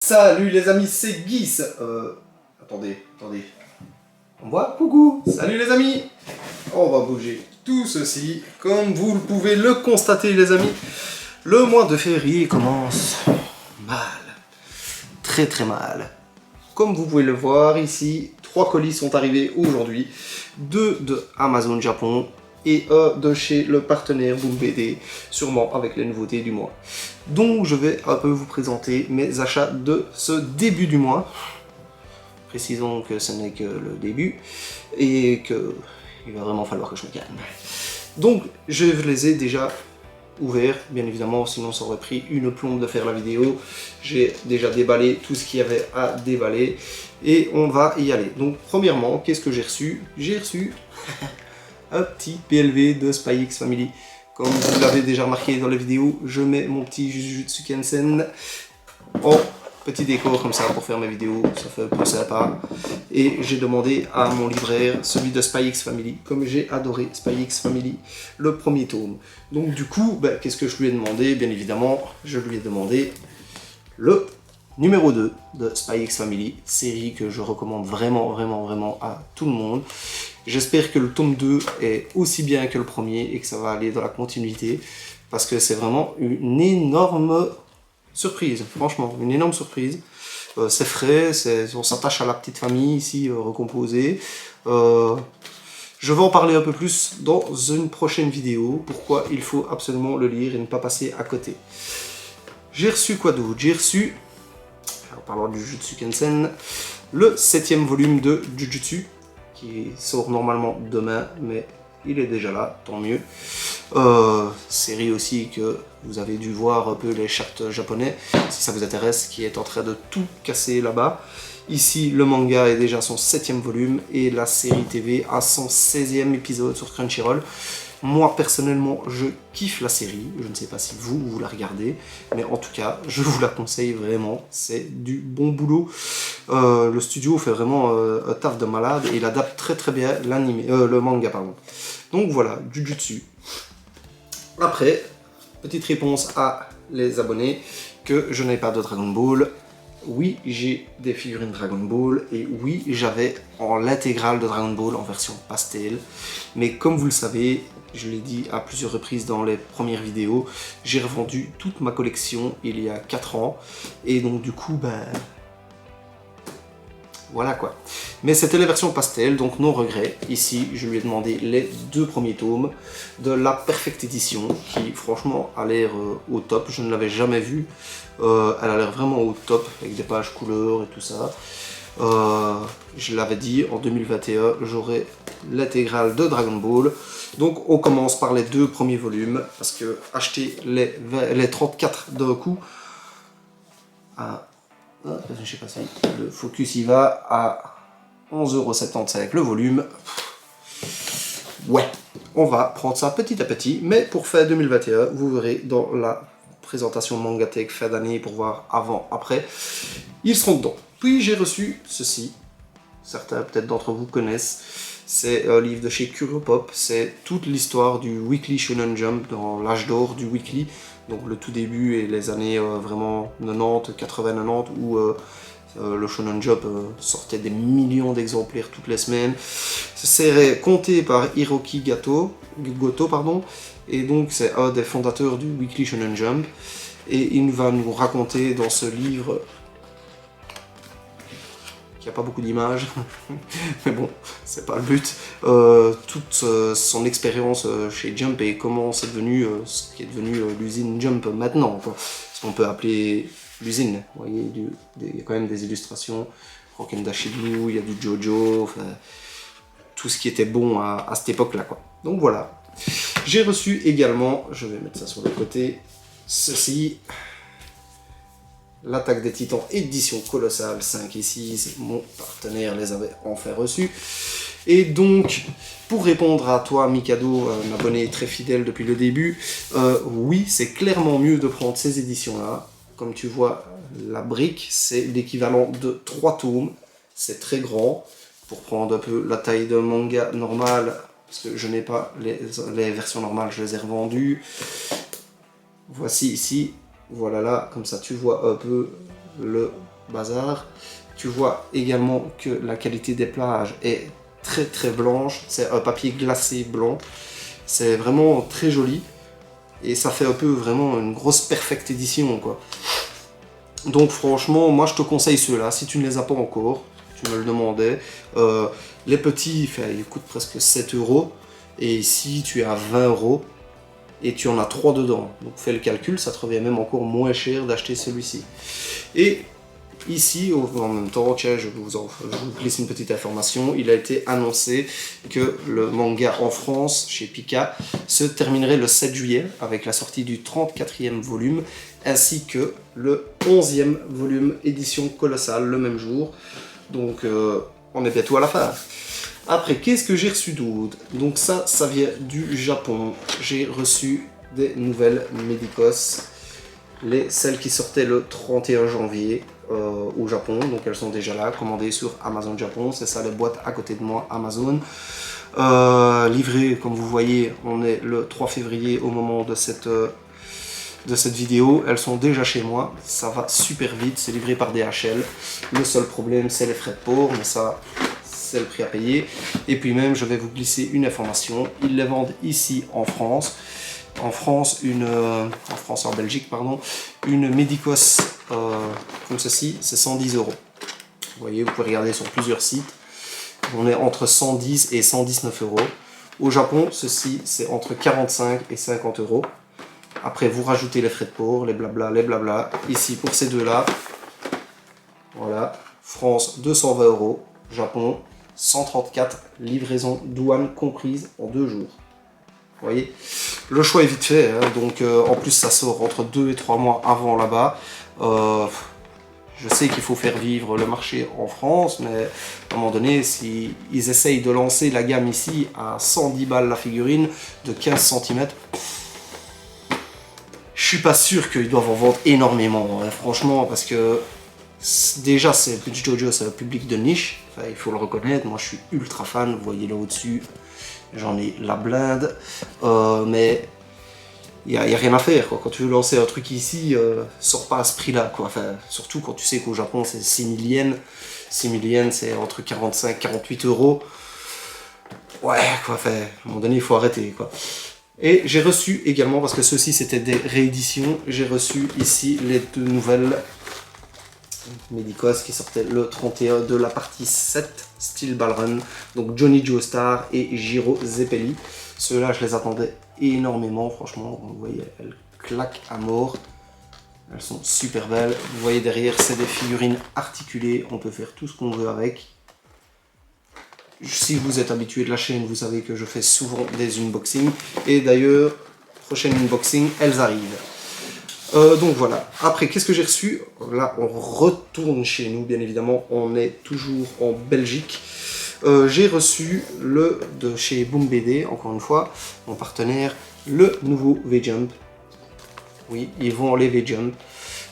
Salut les amis, c'est Guis. Attendez. On voit? Coucou. Salut les amis. On va bouger tout ceci. Comme vous pouvez le constater les amis, le mois de février commence mal. Très mal. Comme vous pouvez le voir ici, 3 colis sont arrivés aujourd'hui. 2 de Amazon Japon et de chez le partenaire Boom BD, sûrement avec les nouveautés du mois. Donc je vais un peu vous présenter mes achats de ce début du mois. Précisons que ce n'est que le début et qu'il va vraiment falloir que je me calme. Donc je les ai déjà ouverts, bien évidemment, sinon ça aurait pris une plombe de faire la vidéo. J'ai déjà déballé tout ce qu'il y avait à déballer et on va y aller. Donc premièrement, qu'est-ce que j'ai reçu? J'ai reçu un petit PLV de Spy X Family. Comme vous l'avez déjà remarqué dans les vidéos, je mets mon petit Jujutsu Kaisen en petit décor comme ça pour faire mes vidéos, ça fait un peu sympa. Et j'ai demandé à mon libraire celui de Spy X Family, comme j'ai adoré Spy X Family, le premier tome. Donc du coup, qu'est-ce que je lui ai demandé? Bien évidemment, je lui ai demandé le numéro 2 de Spy X Family, série que je recommande vraiment à tout le monde. J'espère que le tome 2 est aussi bien que le premier et que ça va aller dans la continuité, parce que c'est vraiment une énorme surprise, franchement, une énorme surprise. C'est frais, on s'attache à la petite famille ici recomposée. Je vais en parler un peu plus dans une prochaine vidéo, pourquoi il faut absolument le lire et ne pas passer à côté. J'ai reçu quoi d'autre? J'ai reçu, en parlant du Jujutsu Kaisen, le 7e volume de Jujutsu, qui sort normalement demain, mais il est déjà là, tant mieux. Série aussi que vous avez dû voir un peu les charts japonais, si ça vous intéresse, qui est en train de tout casser là-bas. Ici, le manga est déjà à son 7e volume et la série TV a son 16e épisode sur Crunchyroll. Moi, personnellement, je kiffe la série. Je ne sais pas si vous la regardez, mais en tout cas, je vous la conseille vraiment. C'est du bon boulot. Le studio fait vraiment un taf de malade et il adapte très bien le manga, pardon. Donc voilà, Jujutsu. Après, petite réponse à les abonnés, que je n'ai pas de Dragon Ball. Oui, j'ai des figurines Dragon Ball, et oui, j'avais l'intégrale de Dragon Ball en version pastel. Mais comme vous le savez, je l'ai dit à plusieurs reprises dans les premières vidéos, j'ai revendu toute ma collection il y a 4 ans. Et donc du coup, voilà quoi. Mais c'était la version pastel, donc non regret. Ici, je lui ai demandé les 2 premiers tomes de la Perfect Edition, qui franchement a l'air au top. Je ne l'avais jamais vue. Elle a l'air vraiment au top, avec des pages couleurs et tout ça. Je l'avais dit, en 2021, j'aurai l'intégrale de Dragon Ball. Donc on commence par les 2 premiers volumes, parce que acheter les 34 d'un coup, je sais pas si le focus y va, à 11,75 € le volume. Ouais, on va prendre ça petit à petit, mais pour fin 2021, vous verrez dans la présentation Mangatech fin d'année pour voir avant, après, ils seront dedans. Puis j'ai reçu ceci, certains peut-être d'entre vous connaissent, c'est un livre de chez Curopop, c'est toute l'histoire du Weekly Shonen Jump dans l'âge d'or du Weekly, donc le tout début et les années vraiment 90, 80, 90, où le Shonen Jump sortait des millions d'exemplaires toutes les semaines. C'est compté par Hiroki Goto, pardon, et donc c'est un des fondateurs du Weekly Shonen Jump, et il va nous raconter dans ce livre, qui n'a pas beaucoup d'images, mais bon, c'est pas le but, toute son expérience chez Jump et comment c'est devenu ce qui est devenu l'usine Jump maintenant, quoi. Ce qu'on peut appeler l'usine. Vous voyez, il y a quand même des illustrations, Roken Dashi Blue, il y a du Jojo, enfin, tout ce qui était bon à cette époque-là, quoi. Donc voilà. J'ai reçu également, je vais mettre ça sur le côté, ceci. L'Attaque des Titans édition colossale 5 et 6, mon partenaire les avait enfin reçus. Et donc, pour répondre à toi Mikado, un abonné très fidèle depuis le début, oui, c'est clairement mieux de prendre ces éditions-là. Comme tu vois, la brique, c'est l'équivalent de 3 tomes, c'est très grand. Pour prendre un peu la taille d'un manga normal, parce que je n'ai pas les versions normales, je les ai revendues. Voici ici. Voilà là, comme ça tu vois un peu le bazar. Tu vois également que la qualité des plages est très très blanche. C'est un papier glacé blanc. C'est vraiment très joli. Et ça fait un peu vraiment une grosse perfect édition, quoi. Donc franchement, moi je te conseille ceux-là. Si tu ne les as pas encore, tu me le demandais. Les petits, ils coûtent presque 7 €. Et ici, tu es à 20 €. Et tu en as 3 dedans. Donc fais le calcul, ça te revient même encore moins cher d'acheter celui-ci. Et ici, en même temps, tiens, je vous glisse une petite information. Il a été annoncé que le manga en France, chez Pika, se terminerait le 7 juillet avec la sortie du 34e volume, ainsi que le 11e volume édition colossale le même jour. Donc on est bientôt à la fin. Après, qu'est-ce que j'ai reçu d'autre? Donc ça vient du Japon. J'ai reçu des nouvelles Medicos, celles qui sortaient le 31 janvier au Japon. Donc elles sont déjà là, commandées sur Amazon Japon. C'est ça les boîtes à côté de moi, Amazon. Livrées, comme vous voyez, on est le 3 février au moment de cette vidéo. Elles sont déjà chez moi. Ça va super vite, c'est livré par DHL. Le seul problème, c'est les frais de port, mais ça... c'est le prix à payer. Et puis même, je vais vous glisser une information. Ils les vendent ici en France. En France, en Belgique, pardon, une Medicos comme ceci, c'est 110 €. Vous voyez, vous pouvez regarder sur plusieurs sites. On est entre 110 et 119 €. Au Japon, ceci, c'est entre 45 et 50 €. Après, vous rajoutez les frais de port, les blabla, les blabla. Ici, pour ces deux-là, voilà, France, 220 €. Japon, 134, livraison douane comprise en 2 jours. Vous voyez, le choix est vite fait, hein, donc en plus ça sort entre 2 et 3 mois avant là-bas. Je sais qu'il faut faire vivre le marché en France, mais à un moment donné, si ils essayent de lancer la gamme ici à 110 balles la figurine de 15 cm, je suis pas sûr qu'ils doivent en vendre énormément, hein, franchement, parce que déjà, c'est Punch Jojo, c'est un public de niche, enfin, il faut le reconnaître. Moi je suis ultra fan, vous voyez là au-dessus, j'en ai la blinde, mais il n'y a rien à faire, quoi. Quand tu veux lancer un truc ici, sors pas à ce prix-là, quoi. Enfin, surtout quand tu sais qu'au Japon c'est 6000 yens, 6000 yens c'est entre 45 et 48 €. Ouais, quoi, enfin, à un moment donné il faut arrêter, quoi. Et j'ai reçu également, parce que ceux-ci c'était des rééditions, j'ai reçu ici les deux nouvelles Medicos qui sortait le 31 de la partie 7 Steel Ball Run, donc Johnny Joestar et Jiro Zeppeli. Ceux-là je les attendais énormément, franchement, vous voyez, elles claquent à mort, elles sont super belles. Vous voyez derrière, c'est des figurines articulées, on peut faire tout ce qu'on veut avec. Si vous êtes habitué de la chaîne, vous savez que je fais souvent des unboxings, et d'ailleurs, prochaine unboxing, elles arrivent. Donc voilà, après qu'est-ce que j'ai reçu? Là on retourne chez nous, bien évidemment, on est toujours en Belgique. J'ai reçu de chez Boom BD, encore une fois, mon partenaire, le nouveau V-Jump. Oui, ils vont les V-Jump,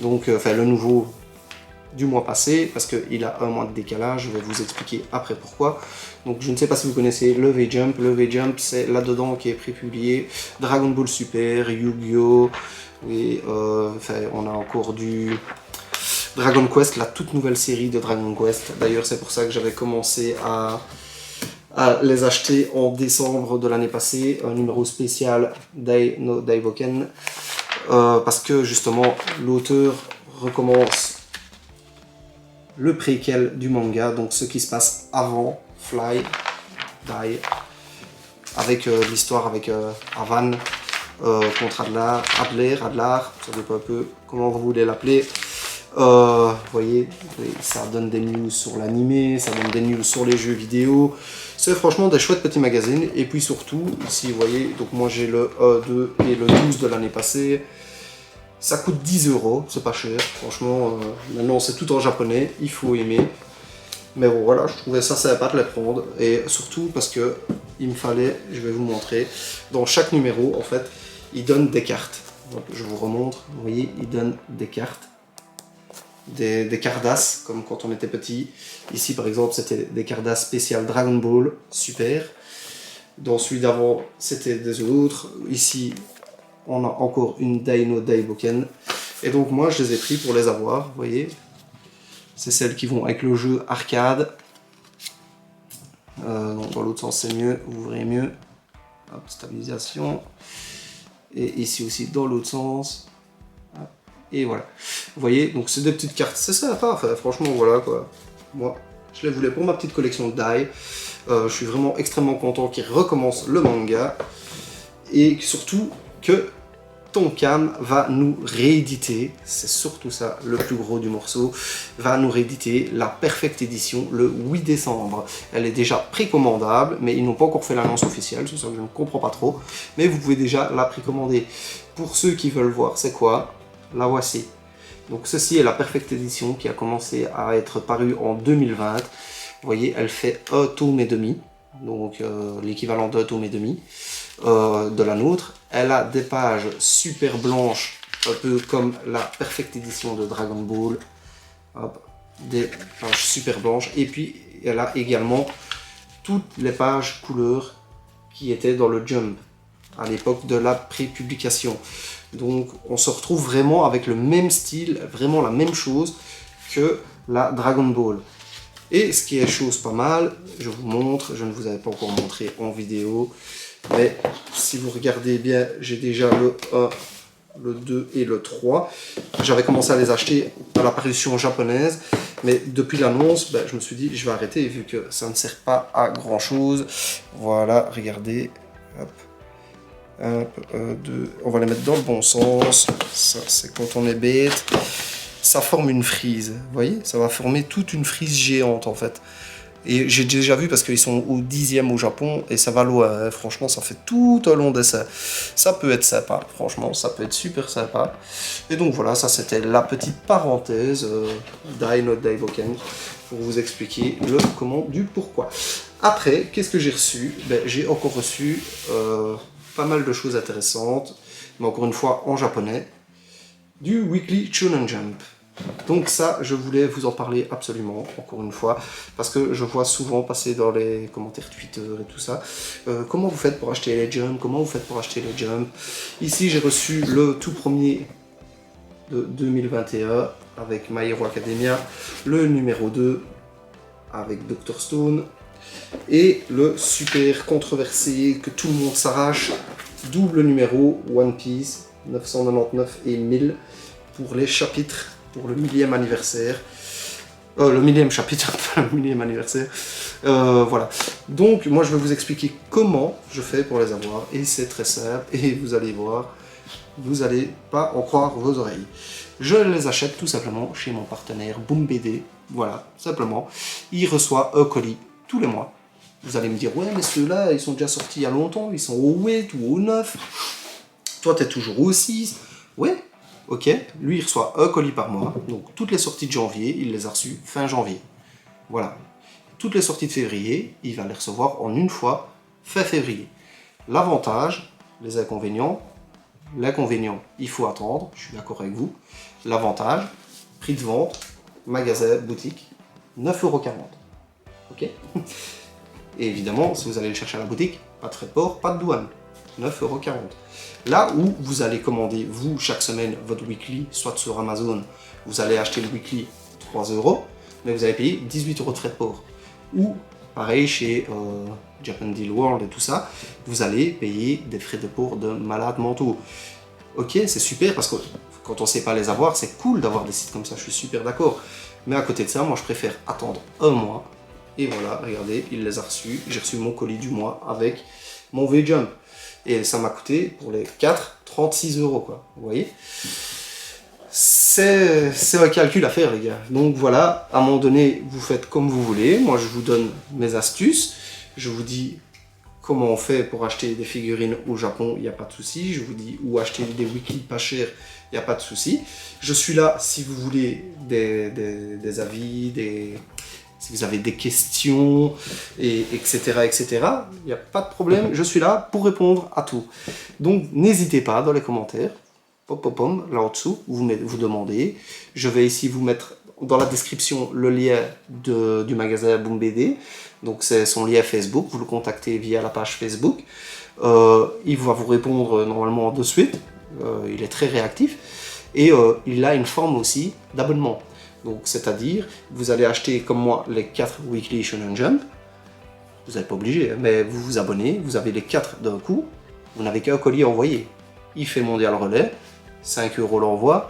donc enfin le nouveau du mois passé, parce qu'il a un mois de décalage, je vais vous expliquer après pourquoi. Donc je ne sais pas si vous connaissez le V-Jump. Le V-Jump, c'est là-dedans qui est prépublié Dragon Ball Super, Yu-Gi-Oh! Et enfin, on a encore du Dragon Quest, la toute nouvelle série de Dragon Quest. D'ailleurs, c'est pour ça que j'avais commencé à les acheter en décembre de l'année passée, un numéro spécial Dai no Daiboken, parce que justement l'auteur recommence le préquel du manga, donc ce qui se passe avant Fly, Die, avec l'histoire avec Avan contre Adler, ça dépend un peu comment vous voulez l'appeler. Vous voyez, ça donne des news sur l'animé, ça donne des news sur les jeux vidéo. C'est franchement des chouettes petits magazines. Et puis surtout, ici vous voyez, donc moi j'ai le 2 et le 12 de l'année passée. Ça coûte 10 €, c'est pas cher, franchement, maintenant c'est tout en japonais, il faut aimer. Mais bon voilà, je trouvais ça sympa de les prendre, et surtout parce que il me fallait, je vais vous montrer, dans chaque numéro en fait, il donne des cartes. Donc, je vous remontre, vous voyez, il donne des cartes, des cardasses, comme quand on était petit. Ici par exemple, c'était des cardasses spéciales Dragon Ball, super. Dans celui d'avant, c'était des autres. Ici, on a encore une Dai no Daiboken. Et donc moi, je les ai pris pour les avoir, vous voyez. c'est celles qui vont avec le jeu arcade. Non, dans l'autre sens c'est mieux, vous verrez mieux. Hop, stabilisation. Et ici aussi dans l'autre sens. Hop, et voilà. Vous voyez, donc c'est des petites cartes, c'est sympa, enfin, franchement voilà quoi. Moi, je les voulais pour ma petite collection de die. Je suis vraiment extrêmement content qu'il recommence le manga. Et surtout que Tonkam va nous rééditer, c'est surtout ça le plus gros du morceau, va nous rééditer la Perfect Edition le 8 décembre. Elle est déjà précommandable, mais ils n'ont pas encore fait l'annonce officielle, c'est ça que je ne comprends pas trop. Mais vous pouvez déjà la précommander. Pour ceux qui veulent voir, c'est quoi? La voici. Donc ceci est la Perfect Edition qui a commencé à être parue en 2020. Vous voyez, elle fait un tome et demi, donc l'équivalent d'un tome et demi. De la nôtre, elle a des pages super blanches, un peu comme la Perfect Edition de Dragon Ball. Hop, des pages super blanches, et puis elle a également toutes les pages couleurs qui étaient dans le Jump à l'époque de la pré-publication. Donc on se retrouve vraiment avec le même style, vraiment la même chose que la Dragon Ball. Et ce qui est chose pas mal, je vous montre, je ne vous avais pas encore montré en vidéo, mais si vous regardez bien, j'ai déjà le 1, le 2 et le 3. J'avais commencé à les acheter à la parution japonaise, mais depuis l'annonce, je me suis dit je vais arrêter vu que ça ne sert pas à grand chose. Voilà, regardez. Hop. 1, 2, on va les mettre dans le bon sens. Ça, c'est quand on est bête. Ça forme une frise, vous voyez, ça va former toute une frise géante en fait. Et j'ai déjà vu parce qu'ils sont au 10e au Japon et ça va loin, hein. Franchement ça fait tout un long dessin. Ça peut être sympa, franchement ça peut être super sympa. Et donc voilà, ça c'était la petite parenthèse Die Not Daiboken pour vous expliquer le comment du pourquoi. Après, qu'est-ce que j'ai reçu? J'ai encore reçu pas mal de choses intéressantes, mais encore une fois en japonais. Du Weekly Shonen Jump. Donc ça, je voulais vous en parler absolument, encore une fois, parce que je vois souvent passer dans les commentaires Twitter et tout ça, comment vous faites pour acheter les Jump, comment vous faites pour acheter les Jump. Ici, j'ai reçu le tout premier de 2021 avec My Hero Academia, le numéro 2 avec Dr Stone, et le super controversé que tout le monde s'arrache, double numéro One Piece, 999 et 1000 pour les chapitres, pour le 1000e anniversaire. Le 1000e chapitre, pas le 1000e anniversaire. Voilà. Donc, moi, je vais vous expliquer comment je fais pour les avoir. Et c'est très simple. Et vous allez voir, vous n'allez pas en croire vos oreilles. Je les achète tout simplement chez mon partenaire Boom BD. Voilà, simplement. Il reçoit un colis tous les mois. Vous allez me dire, ouais, mais ceux-là, ils sont déjà sortis il y a longtemps. Ils sont au 8 ou au 9. Toi, tu es toujours au 6. Ouais, ok. Lui, il reçoit un colis par mois. Donc, toutes les sorties de janvier, il les a reçues fin janvier. Voilà. Toutes les sorties de février, il va les recevoir en une fois fin février. L'avantage, les inconvénients. L'inconvénient, il faut attendre. Je suis d'accord avec vous. L'avantage, prix de vente, magasin, boutique, 9,40 €. Ok. Et évidemment, si vous allez le chercher à la boutique, pas de frais de port, pas de douane. 9,40 €. Là où vous allez commander, vous, chaque semaine, votre weekly, soit sur Amazon, vous allez acheter le weekly 3 €, mais vous allez payer 18 € de frais de port. Ou, pareil, chez Japan Deal World et tout ça, vous allez payer des frais de port de malades mentaux. Ok, c'est super, parce que quand on ne sait pas les avoir, c'est cool d'avoir des sites comme ça, je suis super d'accord. Mais à côté de ça, moi, je préfère attendre un mois. Et voilà, regardez, il les a reçus. J'ai reçu mon colis du mois avec mon V-Jump. Et ça m'a coûté, pour les 4, 36 €, quoi. Vous voyez? C'est un calcul à faire, les gars. Donc voilà, à un moment donné, vous faites comme vous voulez. Moi, je vous donne mes astuces. Je vous dis comment on fait pour acheter des figurines au Japon, il n'y a pas de souci. Je vous dis où acheter des weekly pas chers, il n'y a pas de souci. Je suis là si vous voulez des avis, si vous avez des questions, etc. Il n'y a pas de problème, je suis là pour répondre à tout. Donc n'hésitez pas dans les commentaires, là au-dessous, vous demandez. Je vais ici vous mettre dans la description le lien du magasin Boom BD. Donc c'est son lien Facebook, vous le contactez via la page Facebook. Il va vous répondre normalement de suite, il est très réactif. Et il a une forme aussi d'abonnement. Donc c'est-à-dire, vous allez acheter comme moi les 4 Weekly Shonen Jump. Vous n'êtes pas obligé, mais vous vous abonnez, vous avez les 4 d'un coup, vous n'avez qu'un colis à envoyer. Il fait mondial relais, 5 € l'envoi,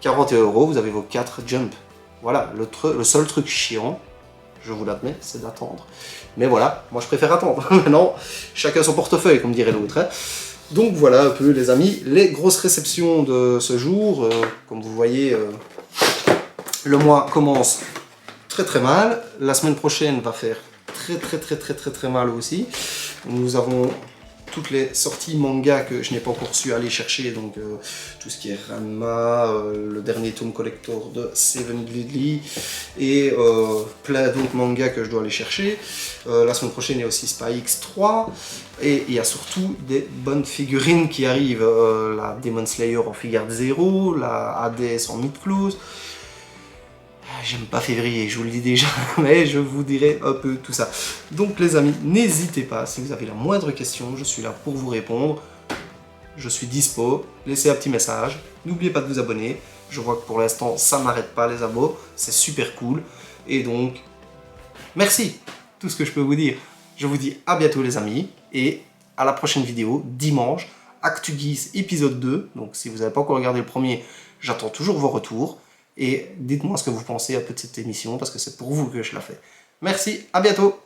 41 €, vous avez vos 4 Jump. Voilà, le seul truc chiant, je vous l'admets, c'est d'attendre. Mais voilà, moi je préfère attendre. Maintenant, chacun son portefeuille, comme dirait l'autre. Hein. Donc voilà un peu les amis, les grosses réceptions de ce jour. Comme vous voyez, le mois commence très très mal. La semaine prochaine va faire très mal aussi. Nous avons toutes les sorties manga que je n'ai pas encore su aller chercher, donc tout ce qui est Ranma, le dernier tome collector de Seven Deadly et plein d'autres mangas que je dois aller chercher. La semaine prochaine il y a aussi Spy X3 et il y a surtout des bonnes figurines qui arrivent, la Demon Slayer en figure 0, la Hades en mid-close. J'aime pas février, je vous le dis déjà, mais je vous dirai un peu tout ça. Donc les amis, n'hésitez pas, si vous avez la moindre question, je suis là pour vous répondre. Je suis dispo, laissez un petit message, n'oubliez pas de vous abonner. Je vois que pour l'instant, ça n'arrête pas les abos, c'est super cool. Et donc, merci, tout ce que je peux vous dire. Je vous dis à bientôt les amis, et à la prochaine vidéo, dimanche, ActuGeeks épisode 2. Donc si vous n'avez pas encore regardé le premier, j'attends toujours vos retours. Et dites-moi ce que vous pensez un peu de cette émission, parce que c'est pour vous que je la fais. Merci, à bientôt!